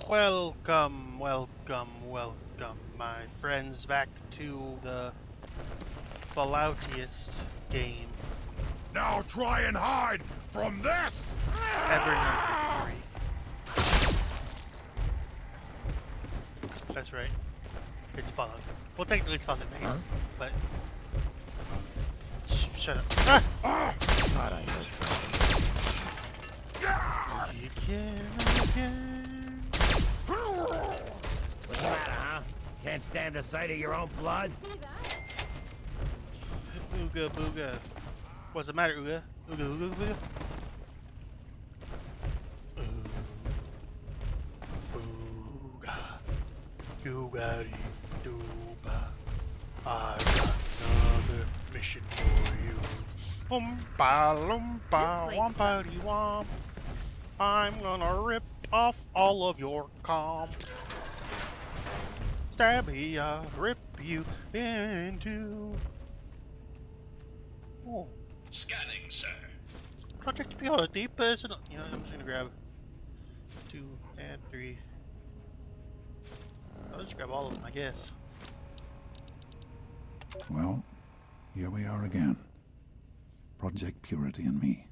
Welcome, welcome, welcome, my friends, back to the Falloutiest game Now try and hide from this! ever, number 3. That's right. It's Fallout. Well, technically it's Fallout Base, but... Shut up. Ah! Thought I heard Again. What's the matter, huh? Can't stand the sight of your own blood? Ooga booga. What's the matter, Ooga? Ooga ooga booga? Ooga. Doogady dooba. I got another mission for you. Oompa loompa wompity womp. I'm gonna rip off all of your comp. Stabby, rip you into. Oh. Scanning, sir. Project Purity personal. You know, I'm just gonna grab 2 and 3. I'll just grab all of them, I guess. Well, here we are again. Project Purity and me.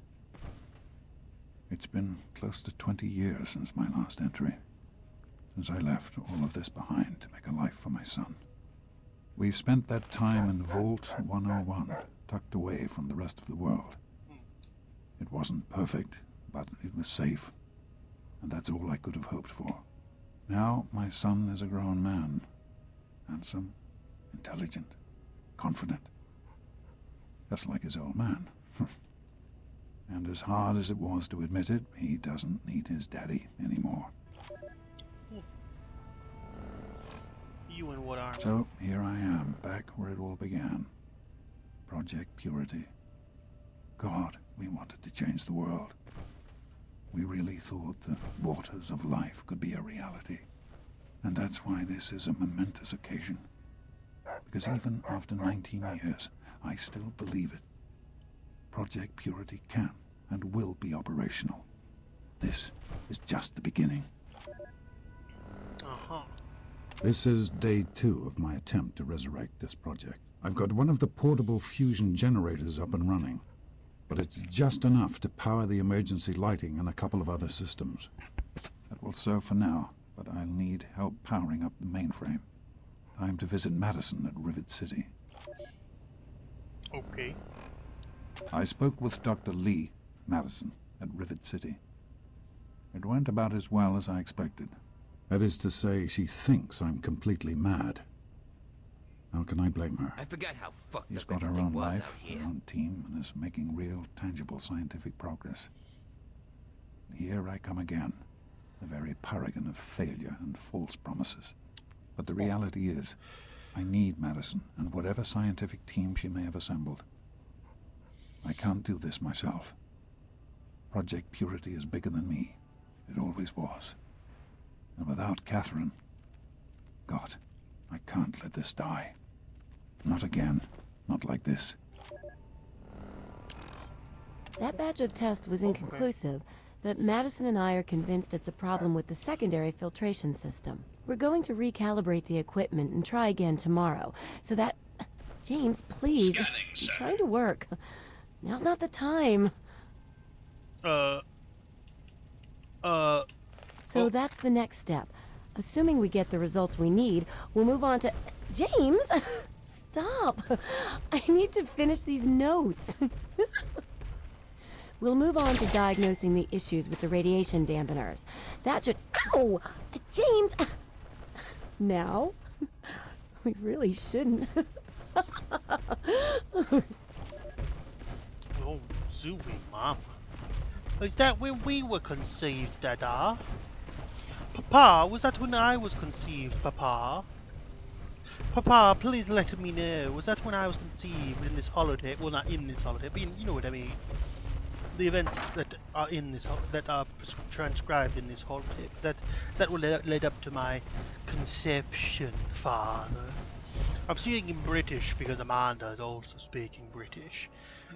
It's been close to 20 years since my last entry. Since I left all of this behind to make a life for my son. We've spent that time in Vault 101, tucked away from the rest of the world. It wasn't perfect, but it was safe. And that's all I could have hoped for. Now my son is a grown man. Handsome, intelligent, confident. Just like his old man. And as hard as it was to admit it, he doesn't need his daddy anymore. You and what armor? So here I am, back where it all began. Project Purity. God, we wanted to change the world. We really thought the waters of life could be a reality. And that's why this is a momentous occasion. Because even after 19 years, I still believe it. Project Purity can and will be operational. This is just the beginning. Uh-huh. This is day 2 of my attempt to resurrect this project. I've got one of the portable fusion generators up and running, but it's just enough to power the emergency lighting and a couple of other systems. That will serve for now, but I'll need help powering up the mainframe. Time to visit Madison at Rivet City. Okay. I spoke with Dr. Lee, Madison, at Rivet City. It went about as well as I expected. That is to say, she thinks I'm completely mad. How can I blame her? I forgot how fucked She's up got her everything own was life, out here. her own team, and is making real, tangible scientific progress. Here I come again, the very paragon of failure and false promises. But the reality is, I need Madison and whatever scientific team she may have assembled. I can't do this myself. Project Purity is bigger than me. It always was. And without Catherine... God, I can't let this die. Not again. Not like this. That batch of tests was inconclusive, but Madison and I are convinced it's a problem with the secondary filtration system. We're going to recalibrate the equipment and try again tomorrow, so that... James, please. Scanning, I'm sir. trying to work. Now's not the time. So that's the next step. Assuming we get the results we need, we'll move on to... James! Stop! I need to finish these notes. We'll move on to diagnosing the issues with the radiation dampeners. That should... Ow! James! Now? We really shouldn't. Oh, zooey, Mom. Is that when we were conceived, Dada? Papa, was that when I was conceived, Papa? Papa, please let me know. Was that when I was conceived in this holotape? Well, not in this holotape, but you know what I mean. The events that are in this that are transcribed in this holotape that will lead up to my conception, Father. I'm speaking in British because Amanda is also speaking British.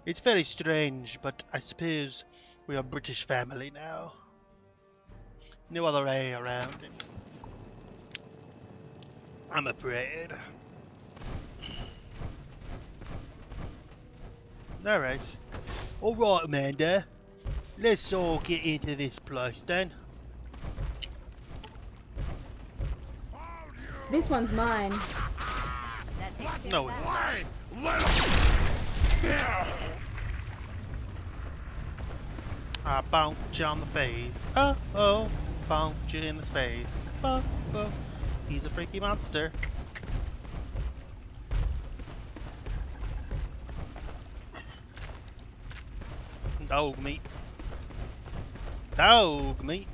It's very strange, but I suppose we are a British family now. No other way around it. I'm afraid. Alright. Alright, Amanda. Let's all get into this place then. This one's mine. No, it's not. Why? Let I bonk you on the face. Oh, oh. Bonk you in the space. Oh, oh. He's a freaky monster. Dog meat. Dog meat.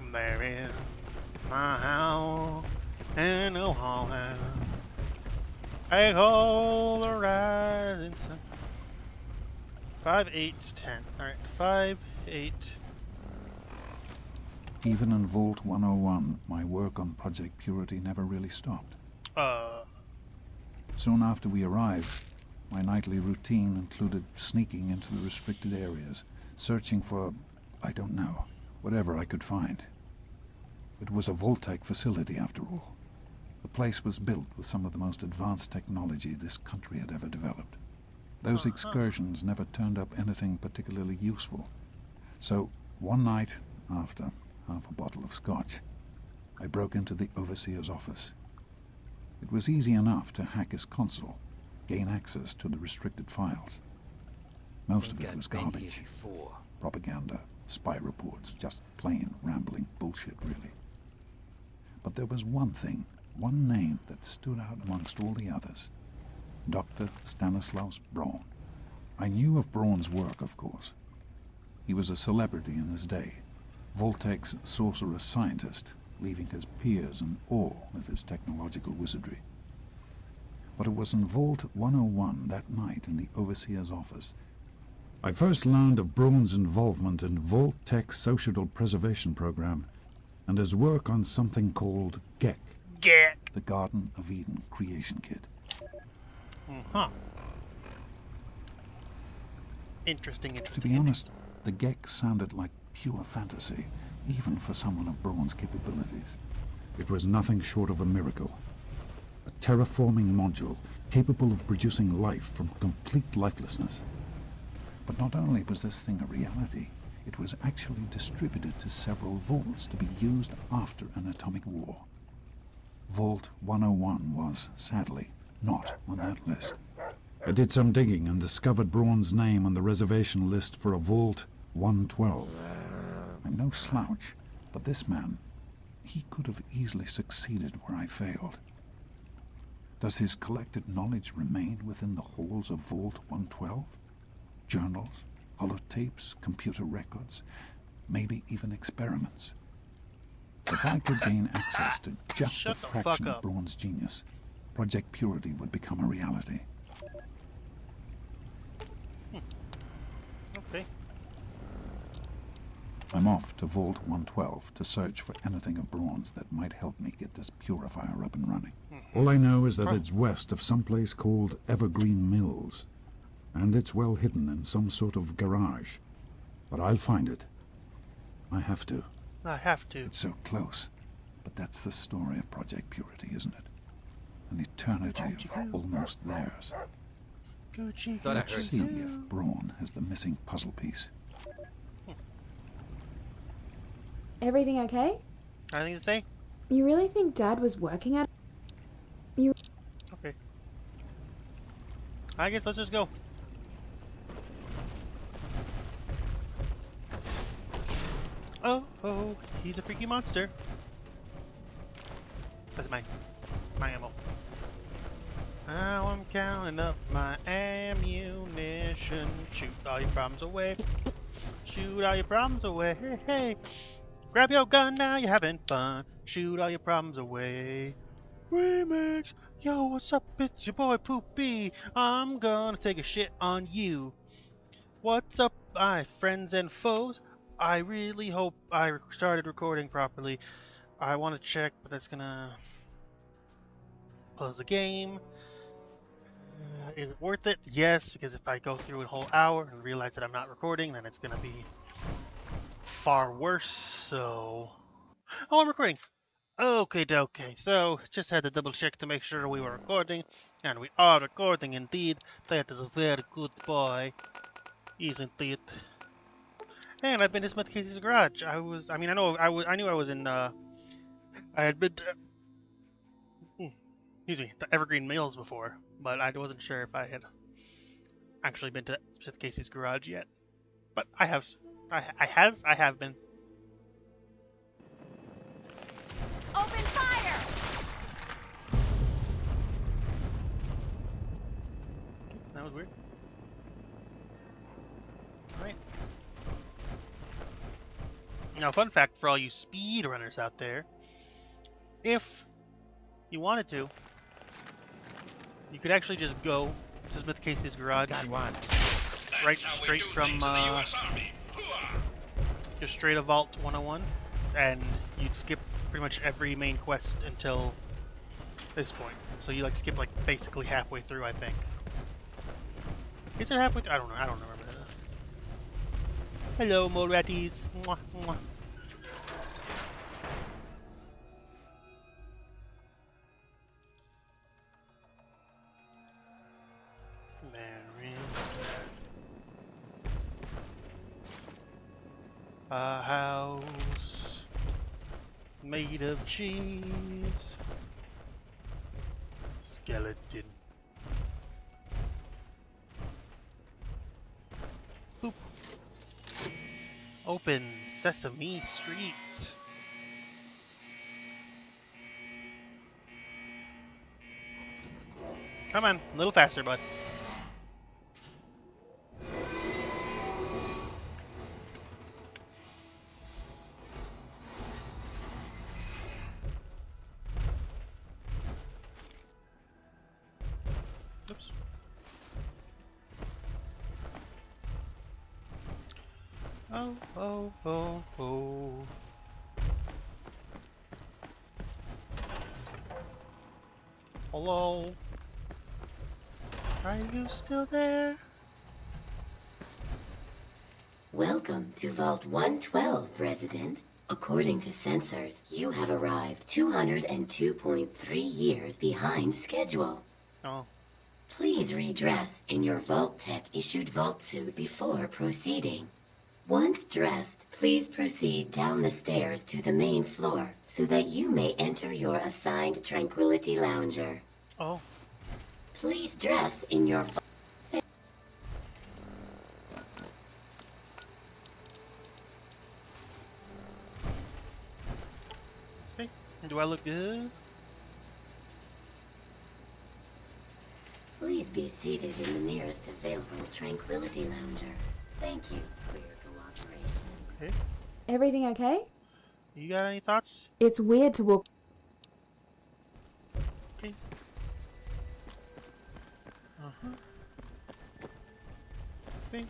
Mary, my house, and no hall house. I call the rising sun. 5, 8, 10. Alright, 5, 8. Even in Vault 101, my work on Project Purity never really stopped. Soon after we arrived, my nightly routine included sneaking into the restricted areas, searching for, I don't know, whatever I could find. It was a Vault-Tec facility, after all. The place was built with some of the most advanced technology this country had ever developed. Those excursions never turned up anything particularly useful. So, one night, after half a bottle of scotch, I broke into the overseer's office. It was easy enough to hack his console, gain access to the restricted files. Most of it was garbage. Propaganda, spy reports, just plain rambling bullshit, really. But there was one thing, one name that stood out amongst all the others. Dr. Stanislaus Braun. I knew of Braun's work, of course. He was a celebrity in his day, Vault-Tec's sorcerous scientist, leaving his peers in awe of his technological wizardry. But it was in Vault 101 that night in the Overseer's office I first learned of Braun's involvement in Vault-Tec's Social Preservation Program and his work on something called GEC, the Garden of Eden Creation Kit. Interesting. To be honest, the GEC sounded like pure fantasy, even for someone of Braun's capabilities. It was nothing short of a miracle. A terraforming module capable of producing life from complete lifelessness. But not only was this thing a reality, it was actually distributed to several vaults to be used after an atomic war. Vault 101 was, sadly, not on that list. I did some digging and discovered Braun's name on the reservation list for a Vault 112. I'm no slouch, but this man, he could have easily succeeded where I failed. Does his collected knowledge remain within the halls of Vault 112? Journals, holotapes, computer records, maybe even experiments. If I could gain access to just a fraction of Braun's genius, Project Purity would become a reality. Okay. I'm off to Vault 112 to search for anything of Braun's that might help me get this purifier up and running. All I know is that it's west of some place called Evergreen Mills, and it's well hidden in some sort of garage. But I'll find it. I have to. I have to. It's so close. But that's the story of Project Purity, isn't it? An eternity of almost theirs. Thought I heard See something. if Braun has the missing puzzle piece. Everything okay? Anything to say? You really think Dad was working at... Okay. I guess let's just go. Oh, he's a freaky monster. That's my ammo. Now I'm counting up my ammunition. Shoot all your problems away. Shoot all your problems away. Hey, hey. Grab your gun, now you're having fun. Shoot all your problems away. Remix! Yo, what's up? It's your boy Poopy. I'm gonna take a shit on you. What's up, my friends and foes? I really hope I started recording properly. I want to check, but that's gonna close the game. Is it worth it? Yes, because if I go through a whole hour and realize that I'm not recording, then it's gonna be far worse. So, oh, I'm recording. Okay, okay. So, just had to double check to make sure we were recording, and we are recording indeed. That is a very good boy, isn't it? And I've been to Smith Casey's garage. I mean, I knew I was in, I had been to, excuse me, the Evergreen Mills before, but I wasn't sure if I had actually been to Smith Casey's garage yet. But I have, I have been. Open fire! That was weird. Alright. Now, fun fact for all you speedrunners out there, if you wanted to, you could actually just go to Smith Casey's garage, Got one. right straight from, just straight to Vault 101, and you'd skip pretty much every main quest until this point. So you, like, skip, like, basically halfway through, I think. Is it halfway through? I don't know. I don't remember. Hello, mole ratties. Mwah, mwah. Mary. A house made of cheese. Skeleton. Boop. Open Sesame Street. Come on, a little faster, bud. Oops. Oh, oh, oh, oh. Hello? Are you still there? Welcome to Vault 112, resident. According to sensors, you have arrived 202.3 years behind schedule. Oh. Please redress in your Vault Tech issued Vault suit before proceeding. Once dressed, please proceed down the stairs to the main floor so that you may enter your assigned Tranquility Lounger. Oh. Please dress in your Okay. Do I look good? Please be seated in the nearest available Tranquility Lounger. Thank you for your cooperation. Okay. Everything okay? You got any thoughts? It's weird to walk. Okay. Uh-huh. Okay.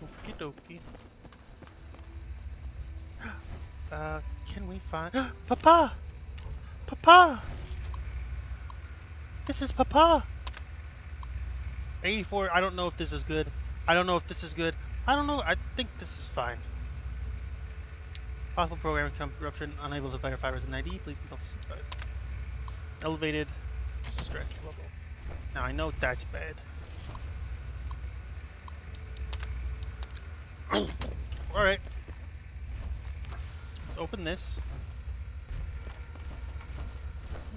Okie dokie. Can we find... Papa! Papa! This is Papa! 84, I don't know if this is good. I don't know if this is good. I don't know, I think this is fine. Possible program corruption, unable to verify resident ID, please consult the supervisor. Elevated stress level. Now I know that's bad. Alright. Let's open this.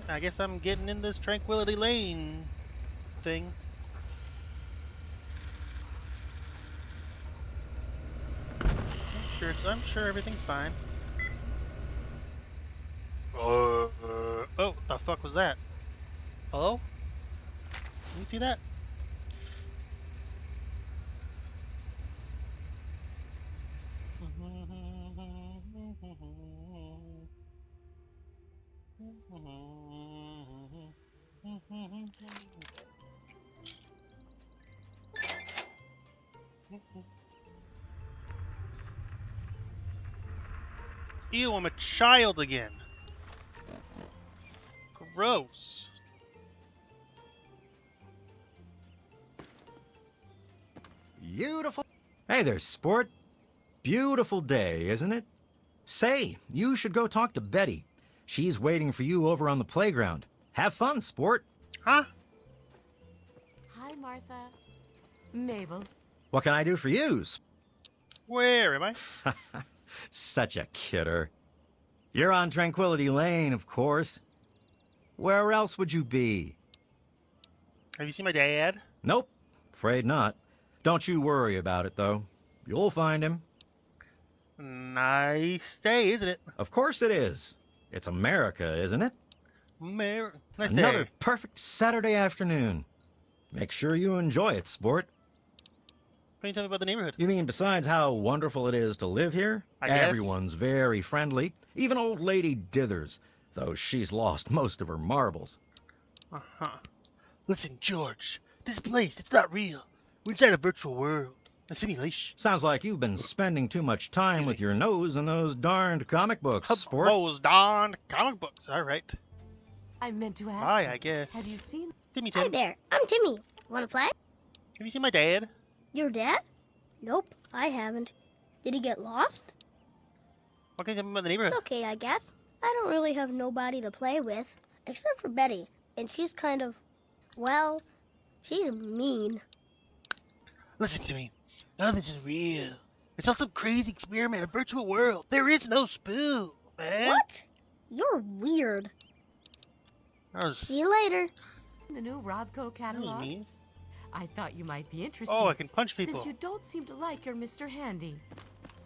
I guess I'm getting in this Tranquility Lane thing. I'm sure everything's fine. Oh, the fuck was that? Hello? Can you see that? Ew, I'm a child again. Gross. Beautiful. Hey there, sport. Beautiful day, isn't it? Say, you should go talk to Betty. She's waiting for you over on the playground. Have fun, sport. Huh? Hi, Martha. Mabel. What can I do for yous? Where am I? Such a kidder. You're on Tranquility Lane, of course. Where else would you be? Have you seen my dad? Nope, afraid not. Don't you worry about it, though. You'll find him. Nice day, isn't it? Of course it is. It's America, isn't it? Nice Another day. perfect Saturday afternoon. Make sure you enjoy it, sport. What can you tell me about the neighborhood? You mean besides how wonderful it is to live here? I guess. Everyone's very friendly. Even old lady Dithers, though she's lost most of her marbles. Uh-huh. Listen, George, this place, it's not real. We're inside a virtual world. A simulation. Sounds like you've been spending too much time with your nose in those darned comic books, sport. Those darn comic books. All right. I meant to ask Bye, you, I guess. have you seen... Timmy Hi Tim. there, I'm Timmy. Wanna play? Have you seen my dad? Your dad? Nope, I haven't. Did he get lost? What can you tell me about the neighborhood? It's okay, I guess. I don't really have nobody to play with, except for Betty. And she's kind of, well, she's mean. Listen to me. None of this is real. It's all some crazy experiment, a virtual world. There is no spoon, man. What? You're weird. That was, See you later. the new Robco that was catalog? mean. I thought you might be interested. Oh, I can punch people. Since you don't seem to like your Mr. Handy.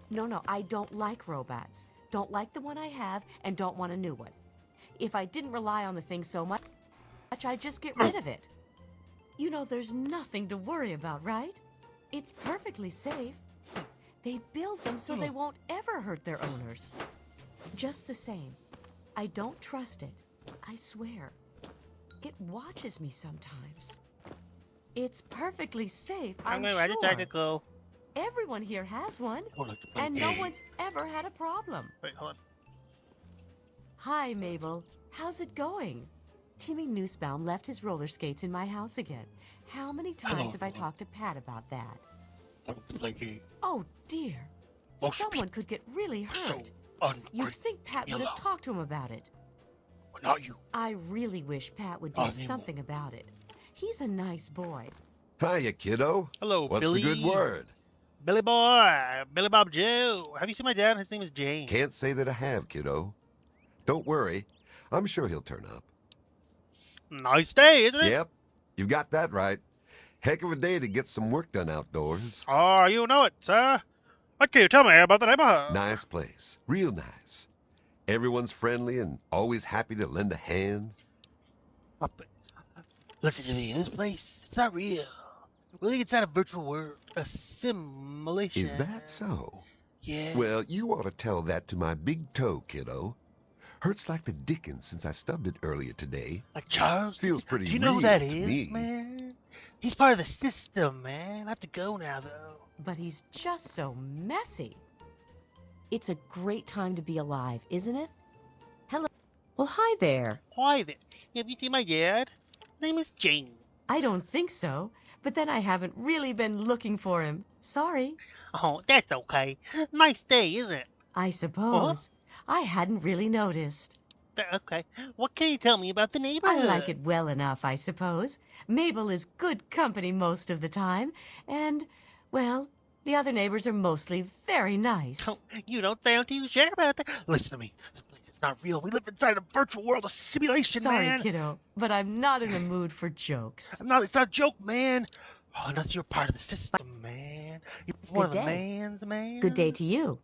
No, I don't like robots. Don't like the one I have, and don't want a new one. If I didn't rely on the thing so much, I'd just get rid of it. You know, there's nothing to worry about, right? It's perfectly safe. They build them so they won't ever hurt their owners. Just the same, I don't trust it. I swear. It watches me sometimes. It's perfectly safe, I'm going sure. to tactical. Everyone here has one, I would like to play and a no game. one's ever had a problem. Wait, hold on. Hi, Mabel. How's it going? Timmy Newsbound left his roller skates in my house again. How many times have I talked to Pat about that? I want to play a game. Oh, dear. Most Someone could get really So hurt. You'd think Pat would have talked to him about it. Well, not you. I really wish Pat would do Anymore. something about it. He's a nice boy. Hiya, kiddo. Hello, What's Billy. the good word? Billy boy. Billy Bob Joe. Have you seen my dad? His name is James. Can't say that I have, kiddo. Don't worry. I'm sure he'll turn up. Nice day, isn't it? Yep, you've got that right. Heck of a day to get some work done outdoors. Oh, you know it, sir. What can you tell me about the neighborhood? Nice place. Real nice. Everyone's friendly and always happy to lend a hand. Listen to me. This place, it's not real. We think it's not a virtual world. A simulation. Is that so? Yeah. Well, you ought to tell that to my big toe, kiddo. Hurts like the dickens since I stubbed it earlier today. Like Charles? Feels pretty Do you know who real that to is, me. man? He's part of the system, man. I have to go now, though. But he's just so messy. It's a great time to be alive, isn't it? Hello. Well, hi there. Why then? Have you seen my dad? His name is James. I don't think so, but then I haven't really been looking for him. Sorry. Oh, that's okay. Nice day, isn't it? I suppose. I hadn't really noticed. Okay. What can you tell me about the I neighborhood? like it well enough, I suppose. Mabel is good company most of the time, and, well, the other neighbors are mostly very nice. Oh, you don't sound too sure about that. Listen to me. This place is not real. We live inside a virtual world, a simulation, Sorry, man. kiddo, but I'm not in a mood for jokes. It's not a joke, man. Oh, unless you're part of the system, man. You're one of the day. mans, man. Good day to you.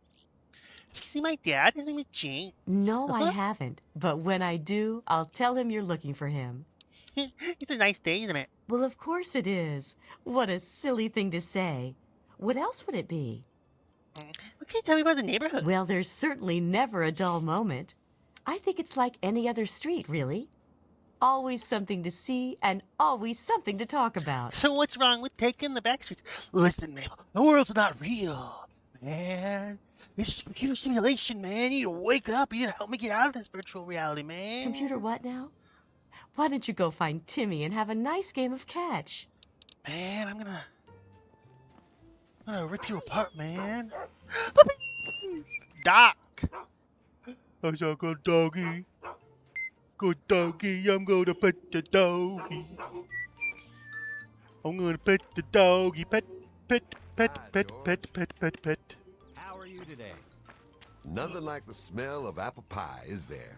Have you seen my dad? His name is James. No, I haven't, but when I do, I'll tell him you're looking for him. It's a nice day, isn't it? Well, of course it is. What a silly thing to say. What else would it be? What can you tell me about the neighborhood? Well, there's certainly never a dull moment. I think it's like any other street, really. Always something to see and always something to talk about. So what's wrong with taking the back streets? Listen, Mabel, the world's not real, man. This is a computer simulation, man. You need to wake up. You need to help me get out of this virtual reality, man. Computer what now? Why don't you go find Timmy and have a nice game of catch? Man, I'm gonna rip you apart, man. Doc, I saw a good doggy. Good doggy, I'm gonna pet the doggy. I'm gonna pet the doggy. Pet, pet, pet, Hi, pet, George. pet, pet, pet, pet. How are you today? Nothing like the smell of apple pie, is there?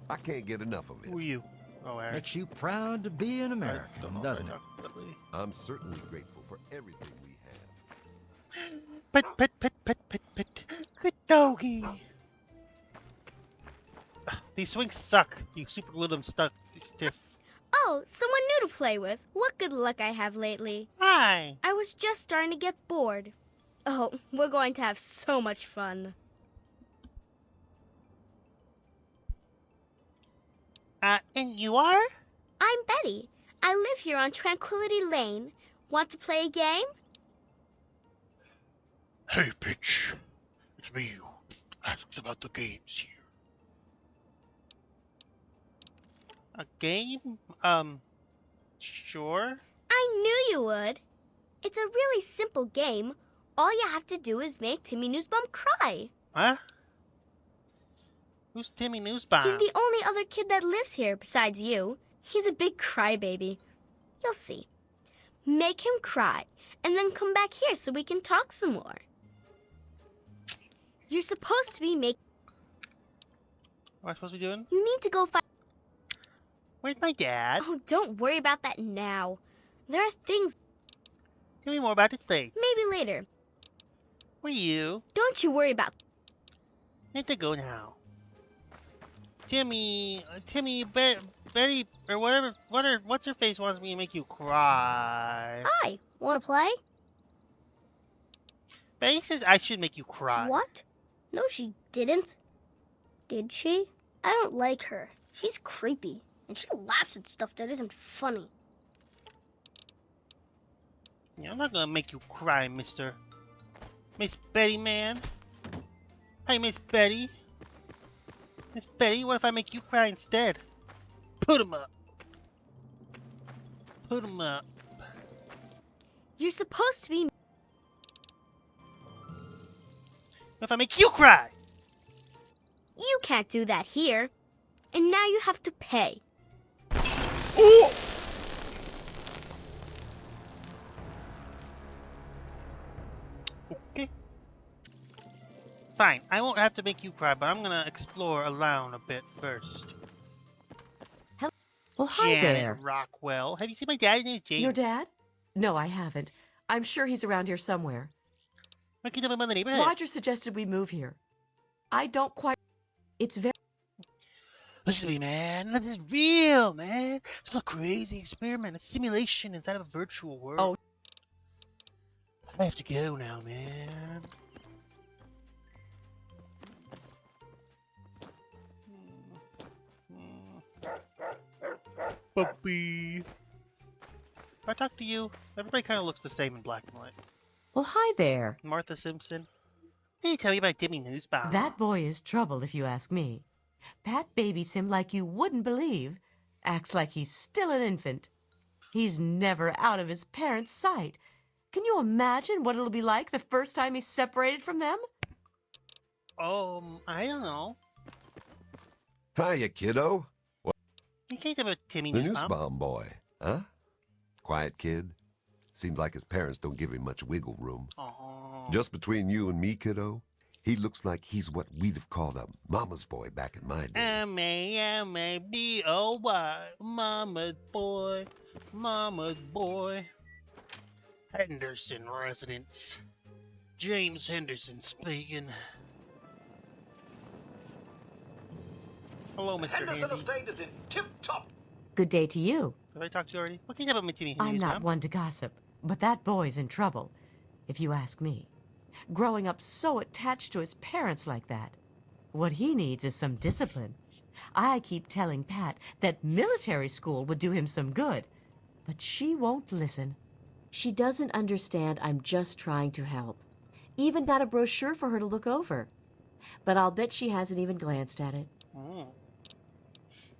I can't get enough of Who are it. you? Oh, Eric. Makes you proud to be an I American, don't know if doesn't I it? talked to that lady. I'm certainly grateful for everything we have. Pet, pet, pet, pet, pet, pet. Good doggy. These swings suck. You super glue them stuck stiff. Oh, someone new to play with. What good luck I have lately. Hi. I was just starting to get bored. Oh, we're going to have so much fun. And you are? I'm Betty. I live here on Tranquility Lane. Want to play a game? Hey, bitch. It's me who asks about the games here. A game? Sure. I knew you would. It's a really simple game. All you have to do is make Timmy Newsbum cry. Huh? Who's Timmy He's Newsbomb? the only other kid that lives here besides you. He's a big crybaby. You'll see. Make him cry, and then come back here so we can talk some more. You're supposed to be What am I supposed to be doing? You need to go find... Where's my dad? Oh, don't worry about that now. There are things... Tell me more about this place. Maybe later. Where are you? Don't you worry about... I have to go now. Timmy, Betty, or whatever, what's her face wants me to make you cry. Hi, want to play? Betty says I should make you cry. What? No, she didn't. Did she? I don't like her. She's creepy, and she laughs at stuff that isn't funny. Yeah, I'm not gonna make you cry, mister. Miss Betty, man. Hey, Miss Betty. Miss Betty, what if I make you cry instead? Put 'em up. Put 'em up. You're supposed to be... What if I make you cry? You can't do that here. And now you have to pay. Ooh! Okay. Fine, I won't have to make you cry, but I'm gonna explore around a bit first. Well, hi Janet there. Rockwell. Have you seen my dad? His name is James. Your dad? No, I haven't. I'm sure he's around here somewhere. What can you tell me about the neighborhood? Roger suggested we move here. I don't quite... It's very... Listen to me, man. This is real, man. It's a crazy experiment, a simulation inside of a virtual world. Oh. I have to go now, man. Puppy. If I talk to you, everybody kind of looks the same in black and white. Well, hi there. Martha Simpson. Can you tell me about Timmy Newsbound? That boy is trouble, if you ask me. Pat babies him like you wouldn't believe. Acts like he's still an infant. He's never out of his parents' sight. Can you imagine what it'll be like the first time he's separated from them? I don't know. Hiya, kiddo. You can't tell me about Timmy The Newsbound. Newsbaum boy, huh? Quiet kid. Seems like his parents don't give him much wiggle room. Oh. Just between you and me, kiddo, he looks like he's what we'd have called a mama's boy back in my day. M-A-M-A-B-O-Y. Mama's boy. Mama's boy. Henderson residence. James Henderson speaking. Hello, Mr. Henderson Handy. Estate is in tip-top. Good day to you. Have I talked to you already? What can you tell about Timmy I'm not Newsbound? one to gossip, but that boy's in trouble, if you ask me. Growing up so attached to his parents like that. What he needs is some discipline. I keep telling Pat that military school would do him some good, but she won't listen. She doesn't understand I'm just trying to help. Even got a brochure for her to look over. But I'll bet she hasn't even glanced at it. Oh.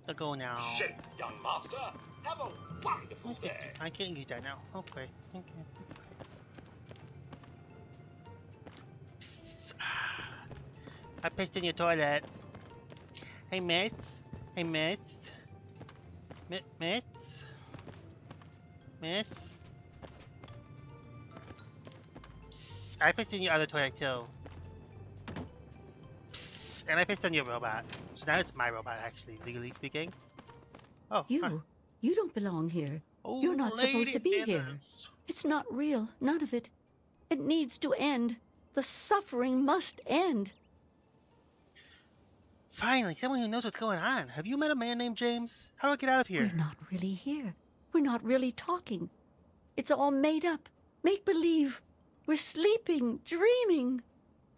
I'll go now. Shape, young master. Have a wonderful day. I can't get that now. Okay. Okay. I pissed in your toilet. Hey, miss. Hey, miss. Miss. Miss. Psst. I pissed in your other toilet too. Psst. And I pissed on your robot. So now it's my robot, actually, legally speaking. Oh, hi. You don't belong here. Oh, You're not supposed Lady to be here. Dithers. It's not real, none of it. It needs to end. The suffering must end. Finally, someone who knows what's going on. Have you met a man named James? How do I get out of here? We're not really here. We're not really talking. It's all made up. Make believe. We're sleeping, dreaming.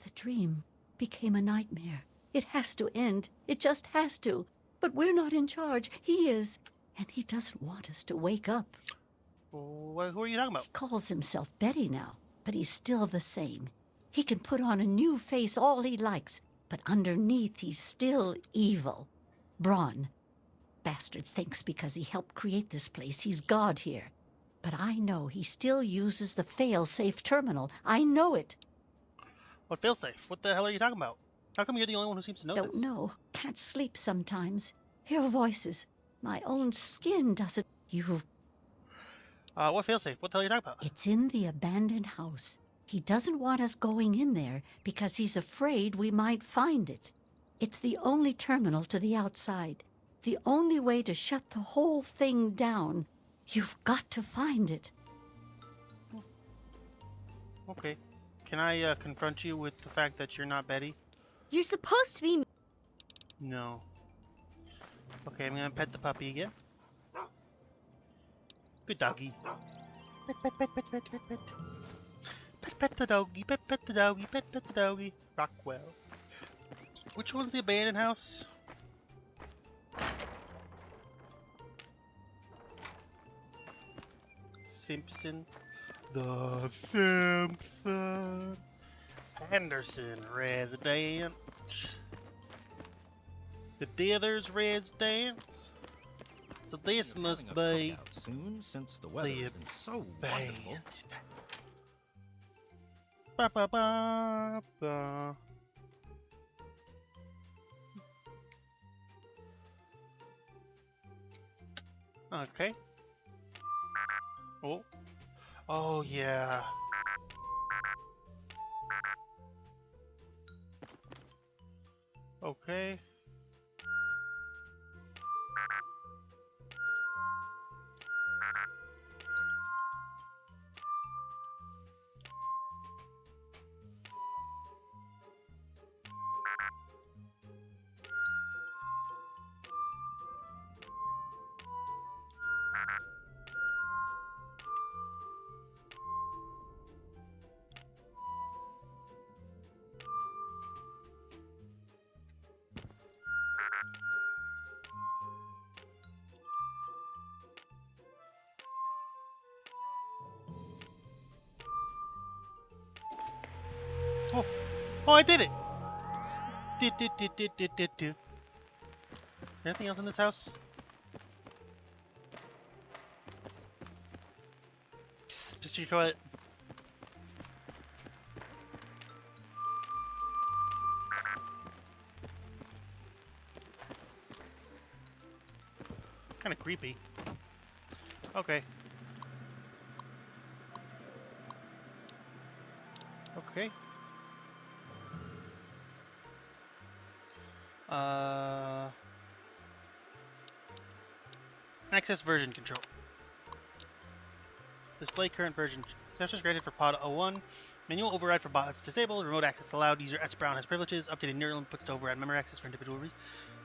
The dream became a nightmare. It has to end. It just has to. But we're not in charge. He is. And he doesn't want us to wake up. Who are you talking about? He calls himself Betty now, but he's still the same. He can put on a new face all he likes, but underneath he's still evil. Braun. Bastard thinks because he helped create this place he's God here. But I know he still uses the fail-safe terminal. I know it. What failsafe? What the hell are you talking about? How come you're the only one who seems to know Don't this? know. Can't sleep sometimes. Hear voices. My own skin doesn't... You've... What failsafe? What the hell are you talking about? It's in the abandoned house. He doesn't want us going in there because he's afraid we might find it. It's the only terminal to the outside. The only way to shut the whole thing down. You've got to find it. Okay. Can I confront you with the fact that you're not Betty? You're supposed to be. No. Okay, I'm gonna pet the puppy again. Good doggy. Pet, pet, pet, pet, pet, pet, pet. Pet, pet the doggy, pet, pet the doggy, pet, pet the doggy. Rockwell. Which one's the abandoned house? Simpson. The Simpson. Henderson residence. The Dithers residence. So this must be soon since the weather's been so wonderful. Ba ba ba ba. Okay. Oh. Oh yeah. Okay. Oh, oh, I did it! Did. Anything else in this house? Psst, pissed your toilet. Kind of creepy. Okay. Okay. Access version control. Display current version. Access granted for pod 01. Manual override for bots disabled. Remote access allowed. User S Brown has privileges. Updated neural inputs to override memory access for individual reasons.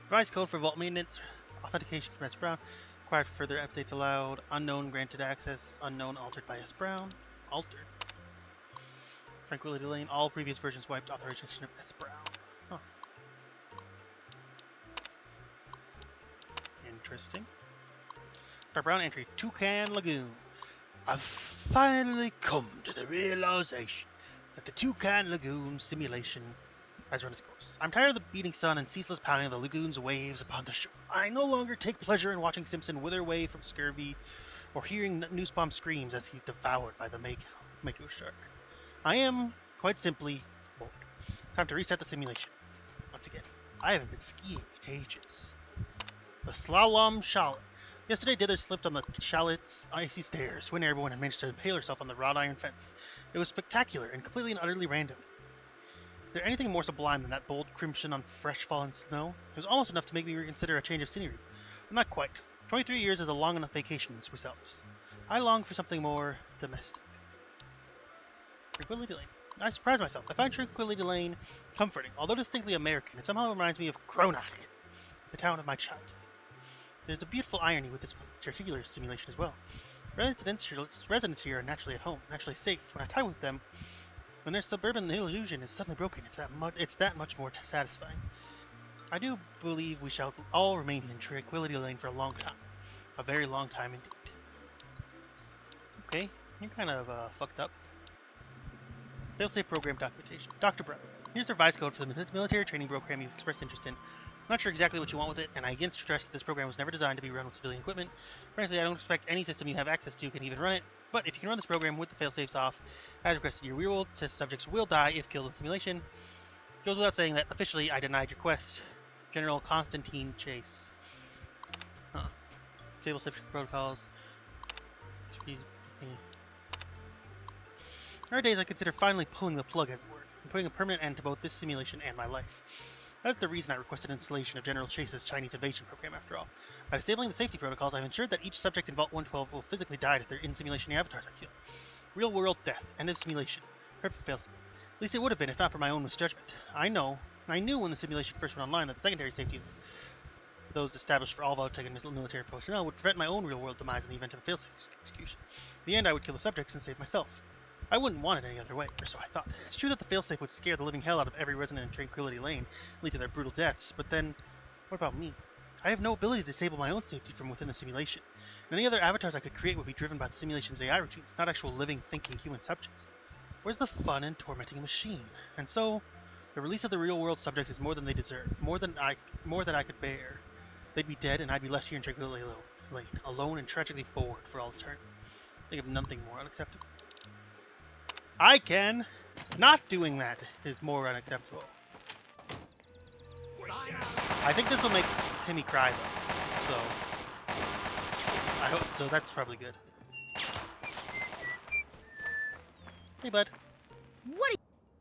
Revised code for vault maintenance. Authentication from S Brown. Required for further updates allowed. Unknown granted access. Unknown altered by S Brown. Altered. Tranquility Lane. All previous versions wiped. Authorization of S Brown. Huh. Interesting. Dr. Brown entry. Toucan Lagoon. I've finally come to the realization that the Toucan Lagoon simulation has run its course. I'm tired of the beating sun and ceaseless pounding of the lagoon's waves upon the shore. I no longer take pleasure in watching Simpson wither away from scurvy or hearing Newsbaum screams as he's devoured by the Mako shark. I am, quite simply, bored. Time to reset the simulation. Once again. I haven't been skiing in ages. The slalom chalet. Yesterday, Dither slipped on the chalet's icy stairs when everyone had managed to impale herself on the wrought iron fence. It was spectacular and completely and utterly random. Is there anything more sublime than that bold crimson on fresh fallen snow? It was almost enough to make me reconsider a change of scenery. But not quite. 23 years is a long enough vacation in Swiss Alps. I long for something more domestic. Tranquility Lane. I surprised myself. I find Tranquility Lane comforting. Although distinctly American, it somehow reminds me of Kronach, the town of my childhood. There's a beautiful irony with this particular simulation as well. Residents here are naturally at home, naturally safe. When I tie with them, when their suburban illusion is suddenly broken, it's that much more satisfying. I do believe we shall all remain in Tranquility Lane for a long time. A very long time indeed. Okay, you're kind of fucked up. Failsafe program documentation. Dr. Brown, here's the revised code for the military training program you've expressed interest in. I'm not sure exactly what you want with it, and I again stress that this program was never designed to be run with civilian equipment. Frankly, I don't expect any system you have access to can even run it, but if you can run this program with the failsafes off, as requested, your real-world test subjects will die if killed in simulation. It goes without saying that officially I denied your request. General Constantine Chase. Disable safety protocols. Nowadays, I consider finally pulling the plug, as it were, and putting a permanent end to both this simulation and my life. That's the reason I requested installation of General Chase's Chinese invasion program, after all. By disabling the safety protocols, I've ensured that each subject in Vault 112 will physically die if their in-simulation avatars are killed. Real-world death. End of simulation. Perfect failsafe. At least it would have been, if not for my own misjudgment. I knew when the simulation first went online that the secondary safeties, those established for all Vault-Tec and military personnel, would prevent my own real-world demise in the event of a failsafe execution. In the end, I would kill the subjects and save myself. I wouldn't want it any other way, or so I thought. It's true that the failsafe would scare the living hell out of every resident in Tranquility Lane, lead to their brutal deaths, but then, what about me? I have no ability to disable my own safety from within the simulation. And any other avatars I could create would be driven by the simulation's AI routines, not actual living, thinking human subjects. Where's the fun in tormenting a machine? And so, the release of the real-world subjects is more than they deserve, more than I could bear. They'd be dead, and I'd be left here in Tranquility Lane, alone and tragically bored for all eternity. Think of nothing more unacceptable. I can. Not doing that is more unacceptable. I think this will make Timmy cry though. So I hope so. That's probably good. Hey, bud. What?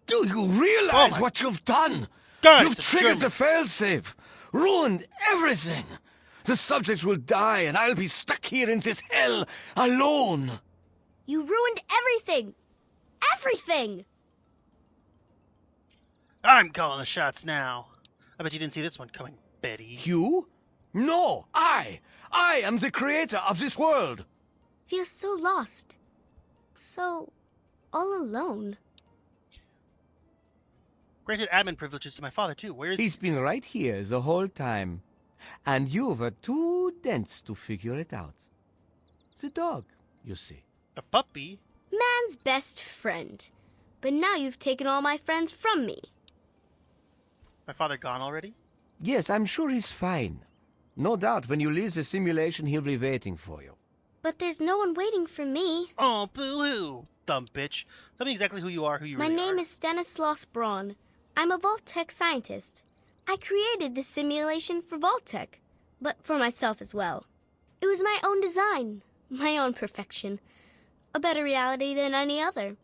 Do you realize Oh what you've done? God, You've triggered the failsafe, ruined everything. The subjects will die, and I'll be stuck here in this hell alone. You ruined everything. Everything! I'm calling the shots now. I bet you didn't see this one coming, Betty. You? No, I am the creator of this world. Feels so lost. So all alone. Granted admin privileges to my father too. Where is He's been right here the whole time. And you were too dense to figure it out. The dog, you see. the puppy? Man's best friend. But now you've taken all my friends from me. My father gone already? Yes, I'm sure he's fine. No doubt when you leave the simulation, he'll be waiting for you. But there's no one waiting for me. Oh, boo-hoo, dumb bitch. Tell me exactly who you are, who you My really name are. is Stanislaus Braun. I'm a Vault-Tec scientist. I created this simulation for Vault-Tec, but for myself as well. It was my own design, my own perfection. A better reality than any other.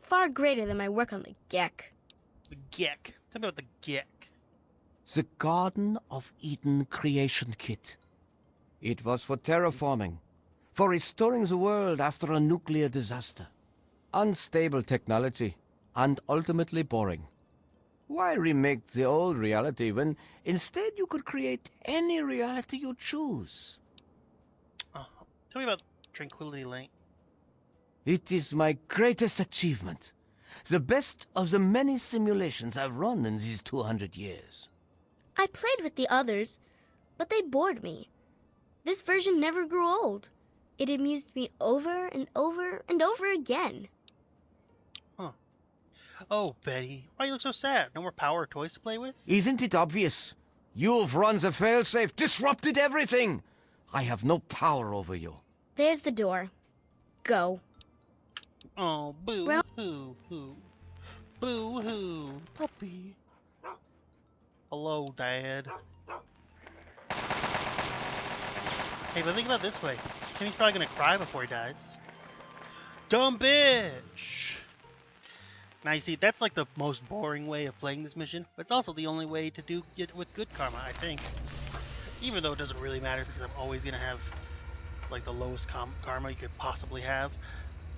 Far greater than my work on the Gek. The Gek. Tell me about the Gek. The Garden of Eden creation kit. It was for terraforming, for restoring the world after a nuclear disaster. Unstable technology, and ultimately boring. Why remake the old reality when instead you could create any reality you choose? Oh, tell me about Tranquility Lane. It is my greatest achievement. The best of the many simulations I've run in these 200 years. I played with the others, but they bored me. This version never grew old. It amused me over and over and over again. Huh. Oh, Betty. Why you look so sad? No more power toys to play with? Isn't it obvious? You've run the failsafe, disrupted everything. I have no power over you. There's the door. Go. Oh, boo-hoo-hoo. Boo-hoo. Puppy. Hello, Dad. Hey, but think about it this way. Timmy's probably gonna cry before he dies. Dumb bitch! Now you see, that's like the most boring way of playing this mission, but it's also the only way to do it with good karma, I think. Even though it doesn't really matter because I'm always gonna have like the lowest karma you could possibly have.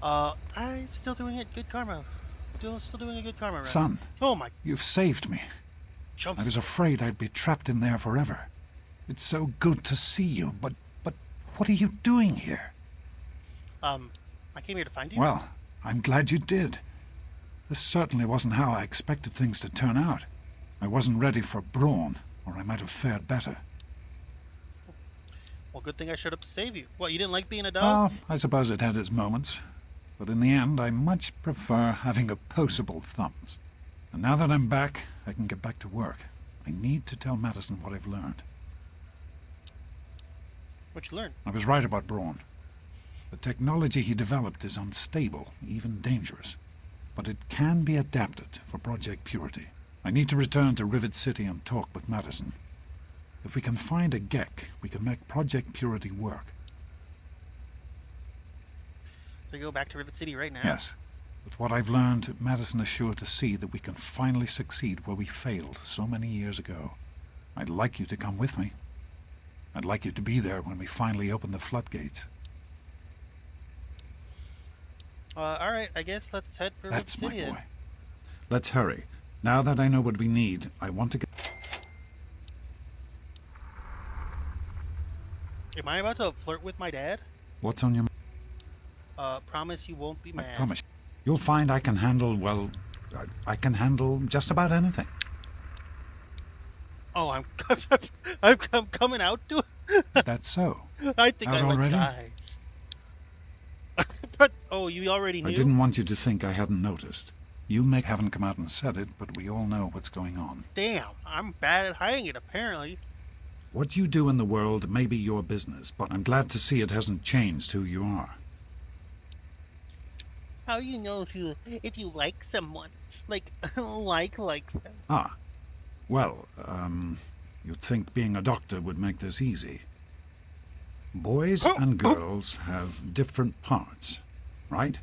I'm still doing it good karma. Still doing a good karma run. Son, Oh my you've saved me. chumps. I was afraid I'd be trapped in there forever. It's so good to see you, but what are you doing here? I came here to find you. Well, I'm glad you did. This certainly wasn't how I expected things to turn out. I wasn't ready for brawn, or I might have fared better. Well, good thing I showed up to save you. What, you didn't like being a dog? Well, I suppose it had its moments. But in the end, I much prefer having opposable thumbs. And now that I'm back, I can get back to work. I need to tell Madison what I've learned. What'd you learn? I was right about Braun. The technology he developed is unstable, even dangerous. But it can be adapted for Project Purity. I need to return to Rivet City and talk with Madison. If we can find a GEC, we can make Project Purity work. So you go back to Rivet City right now? Yes. With what I've learned, Madison is sure to see that we can finally succeed where we failed so many years ago. I'd like you to come with me. I'd like you to be there when we finally open the floodgates. Alright, I guess let's head for That's Rivet City my then. boy. Let's hurry. Now that I know what we need, I want to get... Am I about to flirt with my dad? What's on your... Promise you won't be mad. I promise. You'll find I can handle, well... I can handle just about anything. Oh, I'm coming out to it? Is that so? I think Out I like already? guys. But, oh, you already knew? I didn't want you to think I hadn't noticed. You haven't come out and said it, but we all know what's going on. Damn, I'm bad at hiding it, apparently. What you do in the world may be your business, but I'm glad to see it hasn't changed who you are. How do you know if you like someone? Like, like them? Ah. Well, you'd think being a doctor would make this easy. Boys and girls have different parts, right?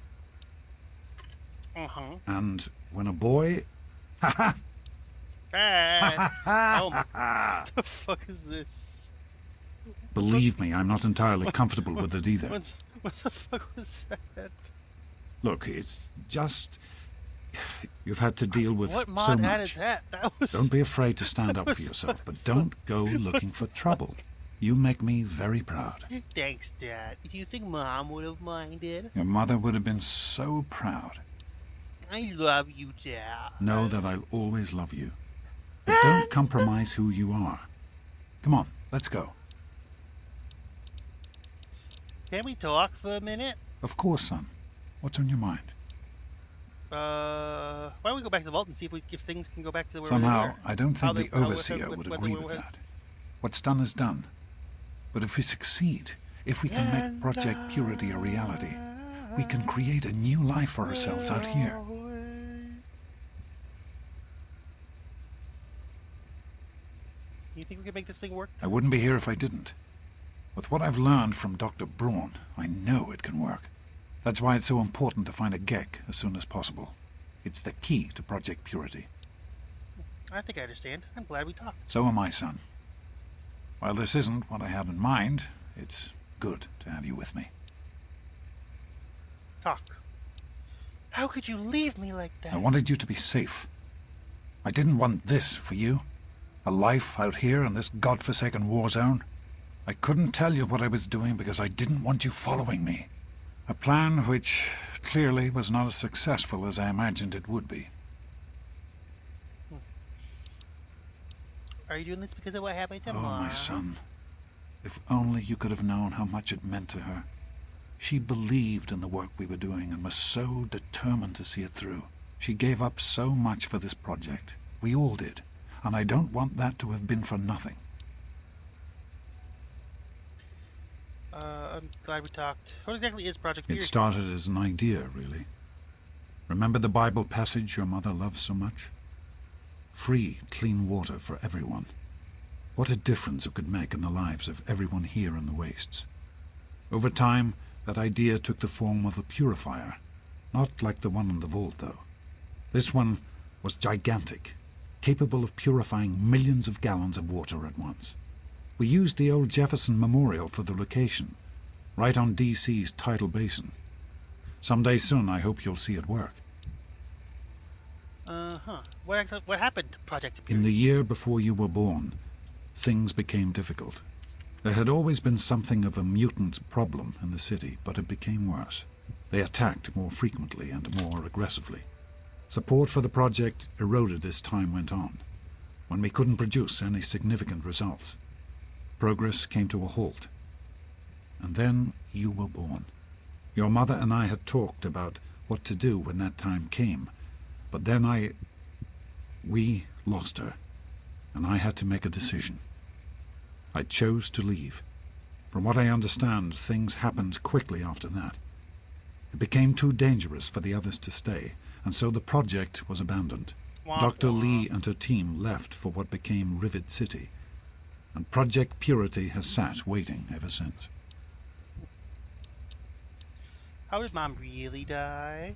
Uh-huh. And when a boy... Ha-ha! Oh my... What the fuck is this? Believe me, I'm not entirely comfortable with it either. What the fuck was that? Look, it's just... You've had to deal with What so mod added much. that? That was... Don't be afraid to stand up for yourself, but don't go looking for trouble. You make me very proud. Thanks, Dad. Do you think Mom would have minded? Your mother would have been so proud. I love you, Dad. Know that I'll always love you. But don't compromise who you are. Come on, let's go. Can we talk for a minute? Of course, son. What's on your mind? Why don't we go back to the vault and see if things can go back to where Somehow, they were? I don't think the how- Overseer would whether agree we- with that. What's done is done. But if we succeed, if we can make Project Purity a reality, we can create a new life for ourselves out here. You think we can make this thing work? I wouldn't be here if I didn't. With what I've learned from Dr. Braun, I know it can work. That's why it's so important to find a GEC as soon as possible. It's the key to Project Purity. I think I understand. I'm glad we talked. So am I, son. While this isn't what I had in mind, it's good to have you with me. Talk. How could you leave me like that? I wanted you to be safe. I didn't want this for you. A life out here in this godforsaken war zone. I couldn't tell you what I was doing because I didn't want you following me. A plan which clearly was not as successful as I imagined it would be. Are you doing this because of what happened to Oh, Mom? my son. If only you could have known how much it meant to her. She believed in the work we were doing and was so determined to see it through. She gave up so much for this project. We all did. And I don't want that to have been for nothing. I'm glad we talked. What exactly is Project It Purity? started as an idea, really. Remember the Bible passage your mother loves so much? Free, clean water for everyone. What a difference it could make in the lives of everyone here in the wastes. Over time, that idea took the form of a purifier. Not like the one in the vault, though. This one was gigantic, capable of purifying millions of gallons of water at once. We used the old Jefferson Memorial for the location, right on DC's tidal basin. Someday soon, I hope you'll see it work. What happened to Project In Purity? the year before you were born, things became difficult. There had always been something of a mutant problem in the city, but it became worse. They attacked more frequently and more aggressively. Support for the project eroded as time went on, when we couldn't produce any significant results. Progress came to a halt. And then you were born. Your mother and I had talked about what to do when that time came, but then we lost her, and I had to make a decision. I chose to leave. From what I understand, things happened quickly after that. It became too dangerous for the others to stay, and so the project was abandoned. Dr. Lee and her team left for what became Rivet City, and Project Purity has sat waiting ever since. How did Mom really die?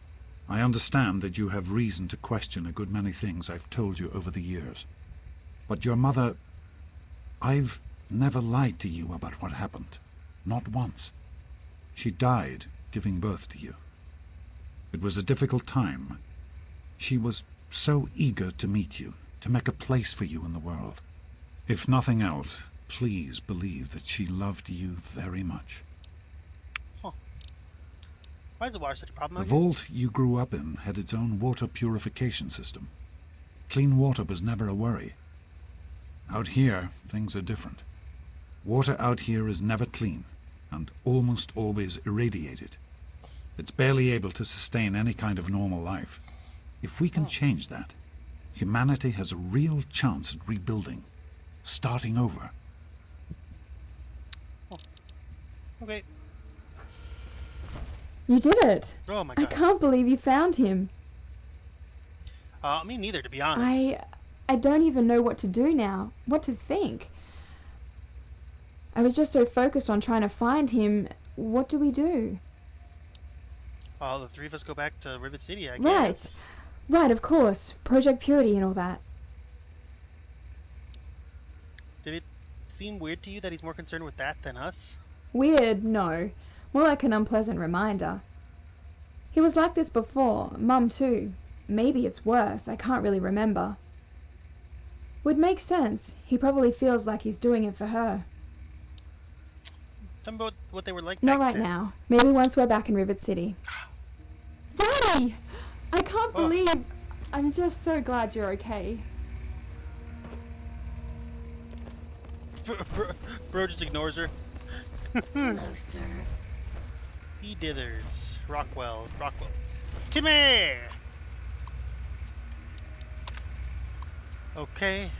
I understand that you have reason to question a good many things I've told you over the years. But your mother... I've never lied to you about what happened. Not once. She died giving birth to you. It was a difficult time. She was so eager to meet you, to make a place for you in the world. If nothing else, please believe that she loved you very much. Why is the water such a problem? The vault you grew up in had its own water purification system. Clean water was never a worry. Out here, things are different. Water out here is never clean, and almost always irradiated. It's barely able to sustain any kind of normal life. If we can change that, humanity has a real chance at rebuilding, starting over. Okay. You did it. Oh my I god. can't believe you found him. Me neither, to be honest. I don't even know what to do now. What to think. I was just so focused on trying to find him. What do we do? The three of us go back to Rivet City, I Right. guess. Right, of course. Project Purity and all that. Did it seem weird to you that he's more concerned with that than us? Weird, no. More like an unpleasant reminder. He was like this before, Mum too. Maybe it's worse, I can't really remember. Would make sense. He probably feels like he's doing it for her. Tell me about what they were like Not back right then. now. Maybe once we're back in Rivet City. Daddy! I can't believe... I'm just so glad you're okay. Bro just ignores her. Hello, sir. He dithers. Rockwell. Timmy! Okay.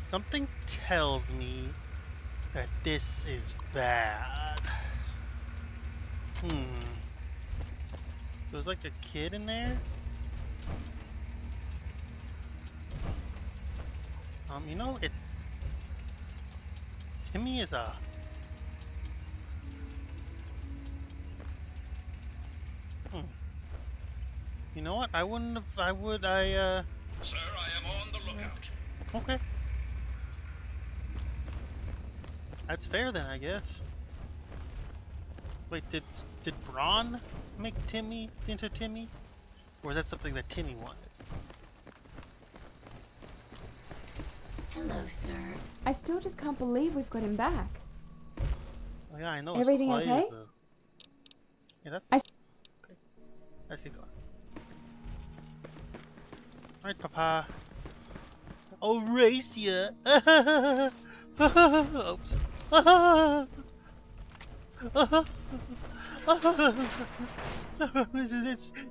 Something tells me that this is bad. There's like a kid in there? You know, Timmy is a... You know what? I wouldn't have... Sir, I am on the lookout. Okay. That's fair then, I guess. Wait, did Braun make Timmy into Timmy? Or is that something that Timmy wanted? Hello, sir. I still just can't believe we've got him back. Oh yeah, I know. Everything it's quiet okay? as a... Yeah, that's... I- Okay. Let's get going. Alright, Papa. I'll race ya! Oops.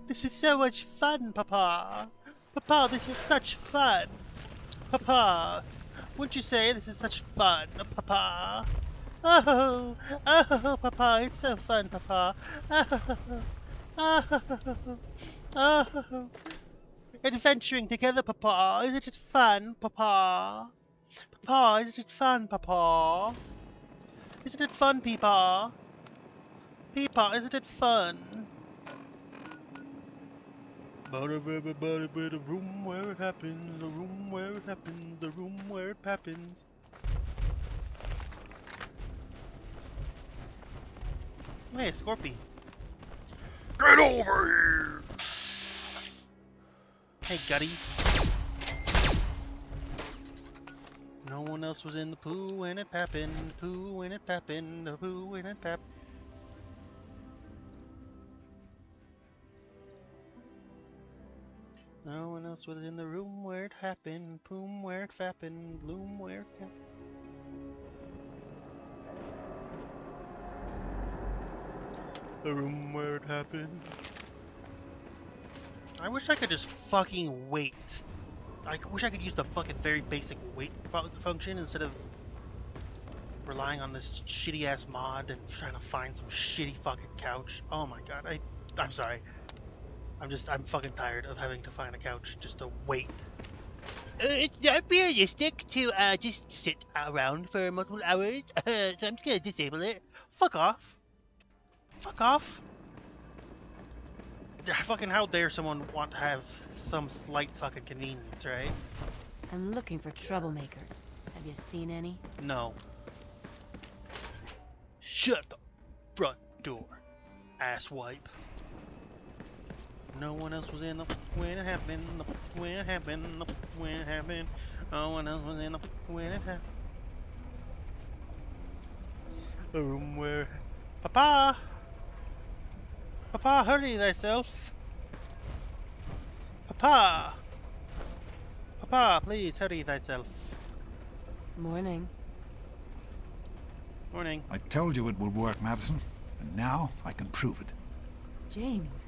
This is so much fun, Papa. Papa, this is such fun. Papa, wouldn't you say this is such fun, Papa? Oh, Papa, it's so fun, Papa. Oh, Adventuring together, Papa. Isn't it fun, Papa? Papa, isn't it fun, Papa? Isn't it fun, Peepa? Peepa, isn't it fun? The room where it happens, the room where it happens, the room where it happens. Hey, Scorpy. Get over here! Hey, Gutty. No one else was in the poo when it happened, poo when it happened, the poo when it happened. No one else was in the room where it happened, poom where it happened, bloom where it happened. The room where it happened. I wish I could just fucking wait. I wish I could use the fucking very basic wait function instead of relying on this shitty ass mod and trying to find some shitty fucking couch. Oh my god, I'm sorry. I'm fucking tired of having to find a couch just to wait. It's not realistic to just sit around for multiple hours, so I'm just gonna disable it. Fuck off. Fuck off. Fucking how dare someone want to have some slight fucking convenience, right? I'm looking for troublemakers. Have you seen any? No. Shut the front door, asswipe. No one else was in the when it happened, when it happened, when it happened. No one else was in the when it happened. The room where Papa! Papa, hurry thyself! Papa! Papa, please hurry thyself. Morning. Morning. I told you it would work, Madison, and now I can prove it. James,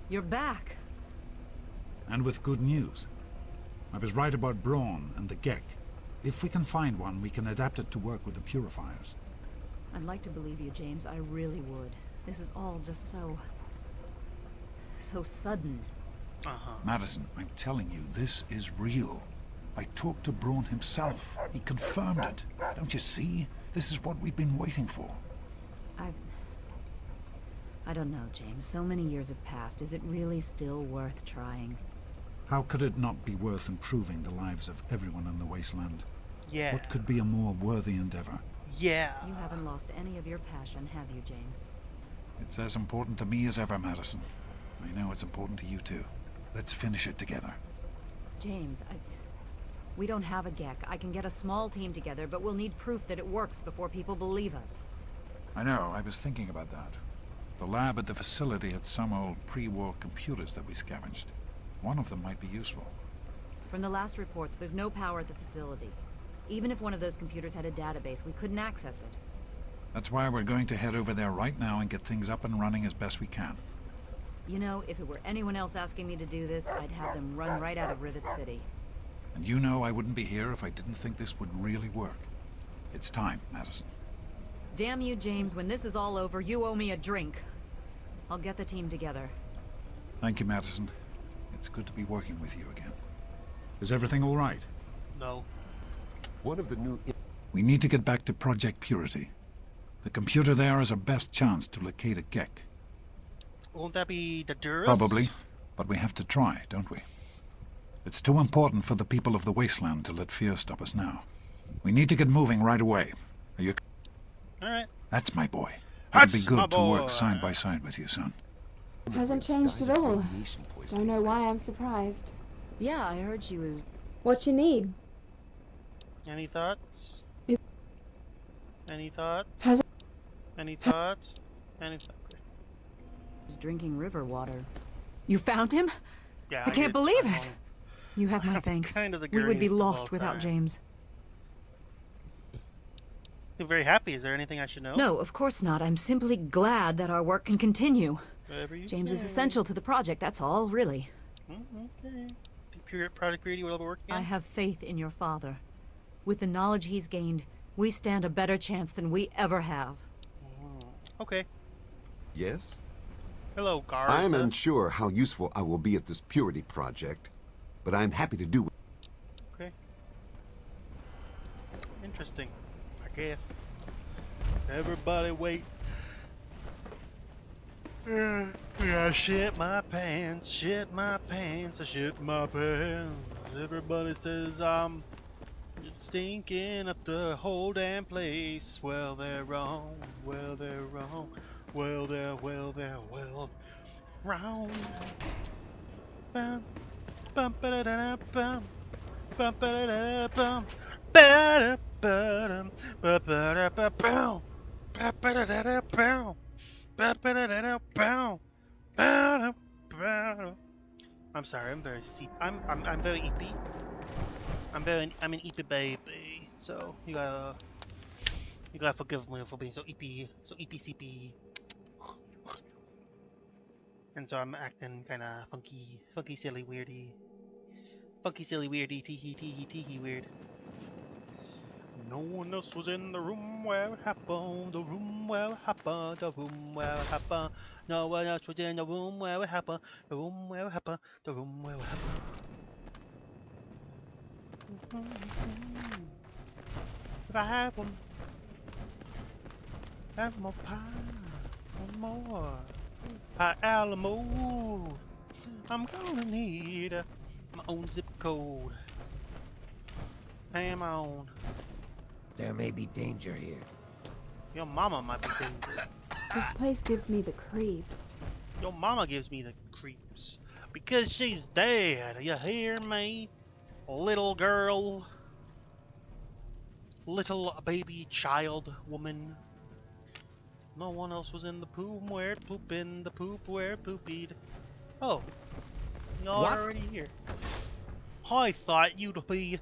you're back. And with good news. I was right about Braun and the Gek. If we can find one, we can adapt it to work with the purifiers. I'd like to believe you, James. I really would. This is all just so sudden. Madison, I'm telling you, this is real. I talked to Braun himself. He confirmed it. Don't you see? This is what we've been waiting for. I don't know, James. So many years have passed. Is it really still worth trying? How could it not be worth improving the lives of everyone in the Wasteland? Yeah. What could be a more worthy endeavor? Yeah. You haven't lost any of your passion, have you, James? It's as important to me as ever, Madison. I know it's important to you too. Let's finish it together. James, we don't have a Gek. I can get a small team together, but we'll need proof that it works before people believe us. I know, I was thinking about that. The lab at the facility had some old pre-war computers that we scavenged. One of them might be useful. From the last reports, there's no power at the facility. Even if one of those computers had a database, we couldn't access it. That's why we're going to head over there right now and get things up and running as best we can. You know, if it were anyone else asking me to do this, I'd have them run right out of Rivet City. And you know I wouldn't be here if I didn't think this would really work. It's time, Madison. Damn you, James. When this is all over, you owe me a drink. I'll get the team together. Thank you, Madison. It's good to be working with you again. Is everything all right? No. One of the new... We need to get back to Project Purity. The computer there is our best chance to locate a Gek. Won't that be the Duras? Probably, but we have to try, don't we? It's too important for the people of the Wasteland to let fear stop us now. We need to get moving right away. Are you... Alright. That's my boy. That's It'll be my good to boy. work side by side with you, son. Hasn't changed at all. Don't know why I'm surprised. Yeah, I heard she was... What you need? Any thoughts? If- Any thoughts? Has Any thoughts? Any thoughts? drinking river water. You found him? Yeah, I can't did. believe I'm it. You have my thanks. kind of the We would be gurniest of all lost without time. James. I'm very happy. Is there anything I should know? No, of course not. I'm simply glad that our work can continue. Whatever you James is say. essential to the project, that's all, really. Okay. Product Purity will ever work again? I have faith in your father. With the knowledge he's gained, we stand a better chance than we ever have. Okay. Yes? Hello, Garza. I'm unsure how useful I will be at this Purity project, but I'm happy to do it. Okay. Interesting. I guess. Everybody wait. I shit my pants, shit my pants, I shit my pants. Everybody says I'm stinking up the whole damn place. Well, they're wrong. Well, they're wrong. Well, they're wrong. Bum, bum, ba-da-da-da, bum, bum, ba-da-da-da, bum, ba-da-ba-dum, ba-ba-da-ba-bow, ba-ba-da-da-da, bow, ba-ba-da-da-da, bow, ba-da-ba-dum. I'm sorry, I'm very I'm very eepy. I'm an eepy baby, so you gotta forgive me for being so eepy CP. And so I'm acting kinda funky silly weirdy. Funky silly weirdy teehee weird. No one else was in the room where it happened, the room where it happened, the room where it happened. No one else was in the room where it happened, the room where it happened, the room where it happened. If I have more pie, one more pie Alamo. I'm gonna need my own zip code. Am on. There may be danger here. Your mama might be dangerous. This place gives me the creeps. Your mama gives me the creeps. Because she's dead. You hear me? Little girl. Little baby child woman. No one else was in the poop where it pooped in the poop where it poopied. Oh. You're already here. I thought you'd be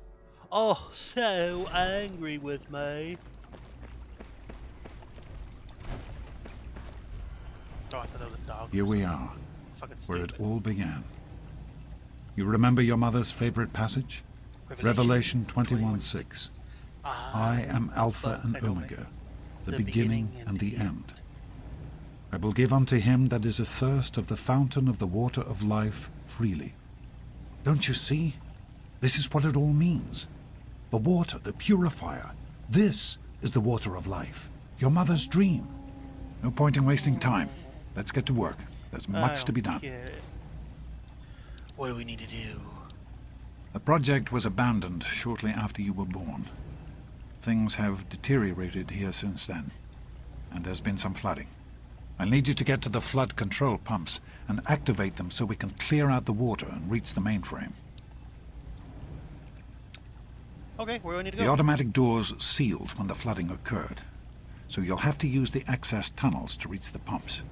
oh so angry with me. Oh, I thought it was a dog. Here we are, Fucking where stupid. it all began. You remember your mother's favorite passage? Revelation 21:6. I am Alpha and Omega, the beginning and the end. I will give unto him that is athirst of the fountain of the water of life freely. Don't you see? This is what it all means. The water, the purifier. This is the water of life. Your mother's dream. No point in wasting time. Let's get to work. There's much to be done. What do we need to do? The project was abandoned shortly after you were born. Things have deteriorated here since then, and there's been some flooding. I'll need you to get to the flood control pumps and activate them so we can clear out the water and reach the mainframe. Okay, where do we need to go? The automatic doors sealed when the flooding occurred, so you'll have to use the access tunnels to reach the pumps.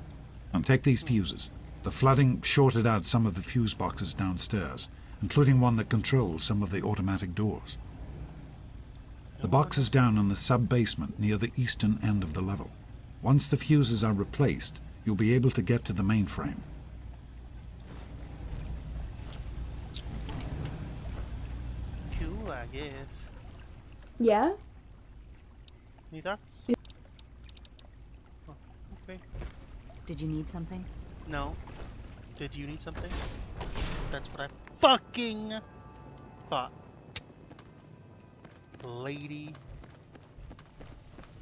And take these fuses. The flooding shorted out some of the fuse boxes downstairs, including one that controls some of the automatic doors. The box is down in the sub-basement near the eastern end of the level. Once the fuses are replaced, you'll be able to get to the mainframe. Cool, I guess. Yeah? Any thoughts? Oh, okay. Did you need something? No. Did you need something? That's what I fucking thought. Lady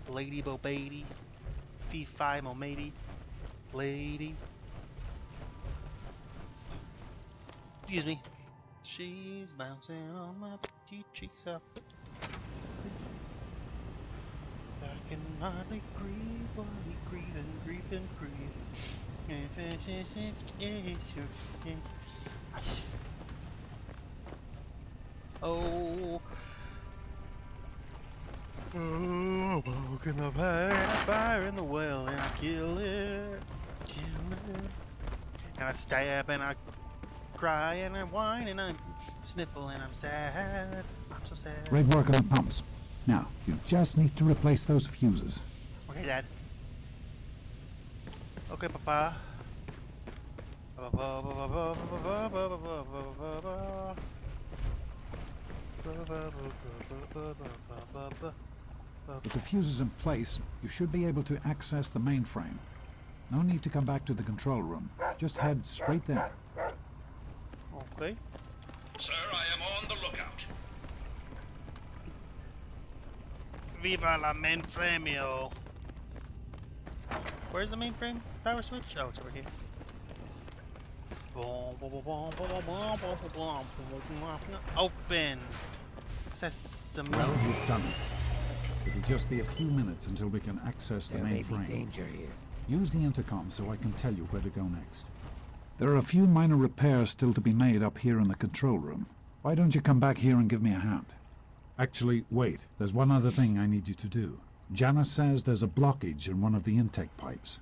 Bo Beatty. Fee Fi Mo Matey. Lady. Excuse me. She's bouncing on my pretty cheeks up. I can hardly grieve while we grieve and grieve and grieve. Oh. Oh, poking the fire in the well, and I kill it. And I stab, and I cry, and I whine, and I sniffle, and I'm sad. I'm so sad. Great work on the pumps. Now, you just need to replace those fuses. Okay, Dad. Okay, Papa. With the fuses in place, you should be able to access the mainframe. No need to come back to the control room. Just head straight there. Okay. sir. I am on the lookout. Viva la mainframe! Where's the mainframe power switch? Oh, it's over here. Open! Sesame. Well, you've done it. It'll just be a few minutes until we can access the There may be mainframe. danger here. Use the intercom so I can tell you where to go next. There are a few minor repairs still to be made up here in the control room. Why don't you come back here and give me a hand? Actually, wait. There's one other thing I need you to do. Janice says there's a blockage in one of the intake pipes.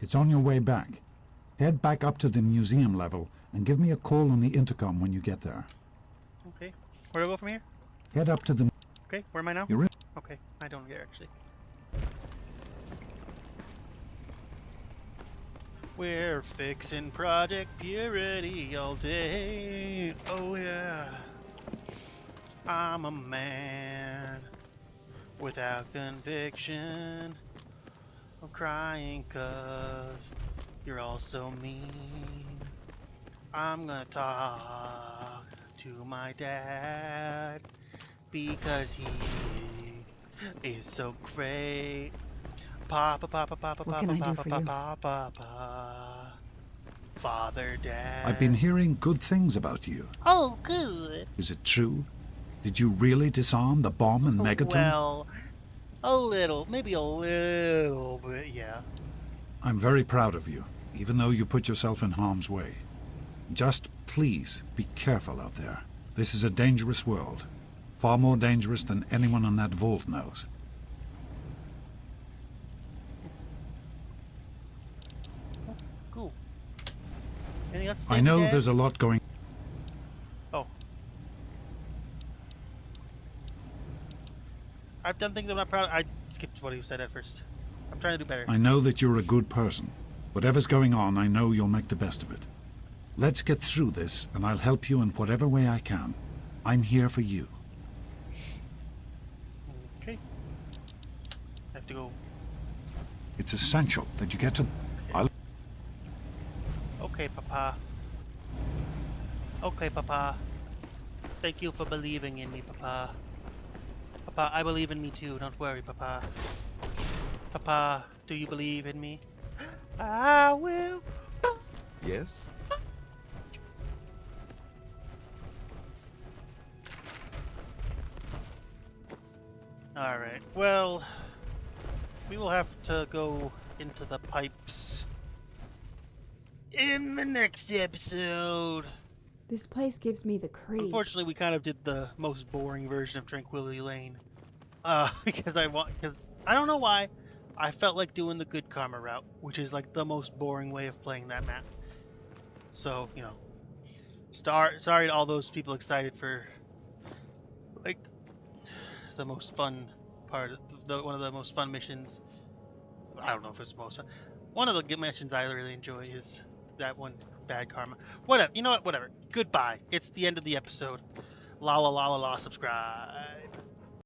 It's on your way back. Head back up to the museum level and give me a call on the intercom when you get there. Okay. Where do I go from here? Head up to the... Okay, where am I now? You're in. Okay, I don't care actually. We're fixing Project Purity all day. Oh yeah. I'm a man without conviction. I'm crying 'cause you're all so mean. I'm gonna talk to my dad because he is so great. Papa, papa, papa, What papa, can I do papa, for papa, you? papa. Father, dad. I've been hearing good things about you. Oh, good. Is it true? Did you really disarm the bomb in Megaton? Well, a little, maybe a little bit, yeah. I'm very proud of you, even though you put yourself in harm's way. Just please be careful out there. This is a dangerous world. Far more dangerous than anyone on that vault knows. Cool. Anything else to say, I know Dad? there's a lot going... Oh. I've done things I'm not proud of. I skipped what you said at first. I'm trying to do better. I know that you're a good person. Whatever's going on, I know you'll make the best of it. Let's get through this, and I'll help you in whatever way I can. I'm here for you. Okay. I have to go. It's essential that you get to... Okay, Papa. Okay, Papa. Thank you for believing in me, Papa. Papa, I believe in me too. Don't worry, Papa. Papa, do you believe in me? I will. Yes? Alright, well, we will have to go into the pipes in the next episode. This place gives me the creeps. Unfortunately, we kind of did the most boring version of Tranquility Lane. Because I don't know why, I felt like doing the Good Karma route, which is like the most boring way of playing that map. So, you know, sorry to all those people excited for, like, the most fun part, one of the most fun missions. I don't know if it's most fun. One of the missions I really enjoy is that one, Bad Karma. Whatever, you know what, whatever. Goodbye. It's the end of the episode. La la la la la, subscribe.